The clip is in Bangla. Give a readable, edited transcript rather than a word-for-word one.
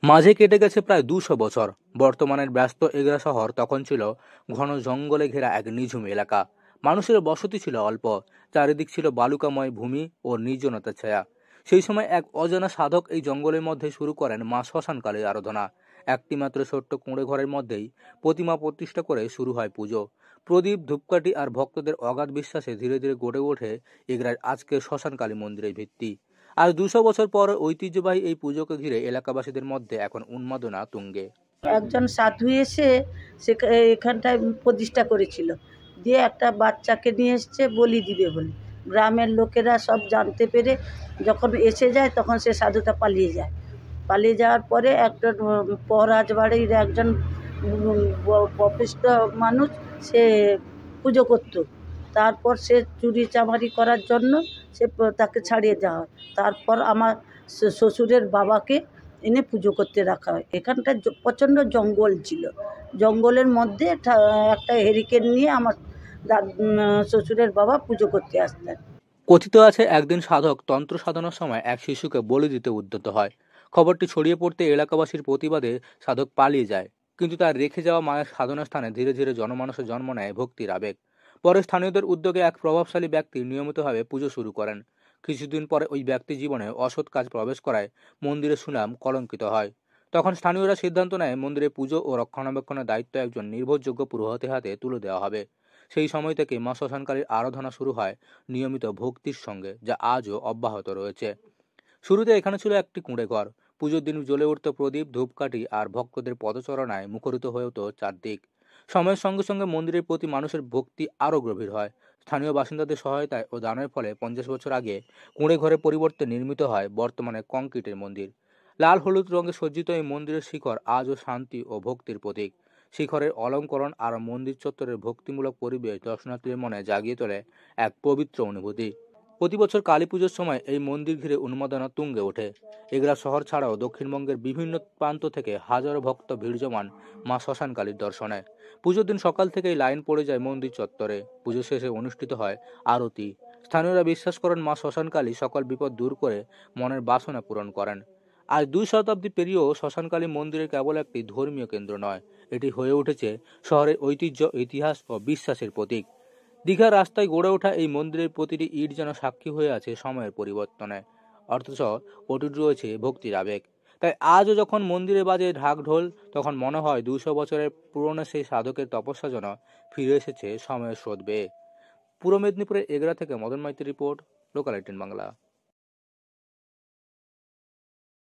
মাঝে কেটে গেছে প্রায় ২০০ বছর। বর্তমানের ব্যস্ত এগরা শহর তখন ছিল ঘন জঙ্গলে ঘেরা এক নিঝুম এলাকা। মানুষের বসতি ছিল অল্প, চারিদিক ছিল বালুকাময় ভূমি ও নির্জনতার ছায়া। সেই সময় এক অজানা সাধক এই জঙ্গলের মধ্যে শুরু করেন মা শ্মশানকালীর আরাধনা। একটি মাত্র ছোট্ট কুঁড়ে ঘরের মধ্যেই প্রতিমা প্রতিষ্ঠা করে শুরু হয় পুজো। প্রদীপ, ধূপকাঠি আর ভক্তদের অগাধ বিশ্বাসে ধীরে ধীরে গড়ে ওঠে এগরার আজকের শ্মশানকালী মন্দিরের ভিত্তি। আর ২০০ বছর পর ঐতিহ্যবাহী এই পুজোকে ঘিরে এলাকাবাসীদের মধ্যে এখন উন্মাদনা তুঙ্গে। একজন সাধু এসে এখানটায় প্রতিষ্ঠা করেছিল, দিয়ে একটা বাচ্চাকে নিয়ে এসছে বলি দিবে বলে। গ্রামের লোকেরা সব জানতে পেরে যখন এসে যায় তখন সে সাধুটা পালিয়ে যায়। পালিয়ে যাওয়ার পরে একটা রাজবাড়ির একজন বপিষ্ঠ মানুষ সে পুজো করত। তারপর সে চুরি চামারি করার জন্য তাকে ছাড়িয়ে দেওয়া হয়। তারপর আমার শ্বশুরের বাবাকে এনে পুজো করতে রাখা হয়। এখানটা প্রচণ্ড জঙ্গল ছিল, জঙ্গলের মধ্যে একটা হেরিকেন নিয়ে আমার শ্বশুরের বাবা পুজো করতে আসতেন। কথিত আছে একদিন সাধক তন্ত্র সাধনার সময় এক শিশুকে বলি দিতে উদ্যত হয়। খবরটি ছড়িয়ে পড়তে এলাকাবাসীর প্রতিবাদে সাধক পালিয়ে যায়, কিন্তু তার রেখে যাওয়া মায়ের সাধনা স্থানে ধীরে ধীরে জনমানসে জন্ম নেয় ভক্তির আবেগ। পরে স্থানীয়দের উদ্যোগে এক প্রভাবশালী ব্যক্তি নিয়মিতভাবে পুজো শুরু করেন। কিছুদিন পরে ওই ব্যক্তি জীবনে অসৎ কাজ প্রবেশ করায় মন্দিরের সুনাম কলঙ্কিত হয়। তখন স্থানীয়রা সিদ্ধান্ত নেয় মন্দিরে পুজো ও রক্ষণাবেক্ষণের দায়িত্ব একজন নির্ভরযোগ্য পুরোহিতের হাতে তুলে দেওয়া হবে। সেই সময় থেকে মা শ্মশানকালীর আরাধনা শুরু হয় নিয়মিত ভক্তির সঙ্গে, যা আজও অব্যাহত রয়েছে। শুরুতে এখানে ছিল একটি কুঁড়ে ঘর। পুজোর দিন জ্বলে উঠত প্রদীপ, ধূপকাঠি আর ভক্তদের পদচারণায় মুখরিত হয়ে উঠত চারদিক। সময়ের সঙ্গে সঙ্গে মন্দিরের প্রতি মানুষের ভক্তি আরও গভীর হয়। স্থানীয় বাসিন্দাদের সহায়তায় ও দানের ফলে ৫০ বছর আগে কুঁড়ে ঘরের পরিবর্তে নির্মিত হয় বর্তমানে কংক্রিটের মন্দির। লাল হলুদ রঙে সজ্জিত এই মন্দিরের শিখর আজও শান্তি ও ভক্তির প্রতীক। শিখরের অলঙ্করণ আর মন্দির চত্বরের ভক্তিমূলক পরিবেশ দর্শনার্থীদের মনে জাগিয়ে তোলে এক পবিত্র অনুভূতি। প্রতি বছর কালী পুজোর সময় এই মন্দির ঘিরে উন্মাদনা তুঙ্গে ওঠে। এগরা শহর ছাড়াও দক্ষিণবঙ্গের বিভিন্ন প্রান্ত থেকে হাজারো ভক্ত ভিড় জমান মা শ্মশানকালীর দর্শনে। পুজোর দিন সকাল থেকেই লাইন পড়ে যায় মন্দির চত্বরে। পুজো শেষে অনুষ্ঠিত হয় আরতি। স্থানীয়রা বিশ্বাস করেন মা শ্মশানকালী সকল বিপদ দূর করে মনের বাসনা পূরণ করেন। আজ ২ শতাব্দী পেরিয়েও শ্মশানকালী মন্দিরের কেবল একটি ধর্মীয় কেন্দ্র নয়, এটি হয়ে উঠেছে শহরের ঐতিহ্য, ইতিহাস ও বিশ্বাসের প্রতীক। দীঘার রাস্তায় গড়ে ওঠা এই মন্দিরের প্রতিটি ইট যেন সাক্ষী হয়ে আছে সময়ের পরিবর্তনে, অথচ অটুট রয়েছে ভক্তির আবেগ। তাই আজও যখন মন্দিরে বাজে ঢাক ঢোল, তখন মনে হয় ২০০ বছরের পুরনো সেই সাধকের তপস্যা যেন ফিরে এসেছে সময়ের স্রোত বেয়ে। পূর্ব মেদিনীপুরের এগরা থেকে মদন মাইতির রিপোর্ট, লোকাল ১৮ বাংলা।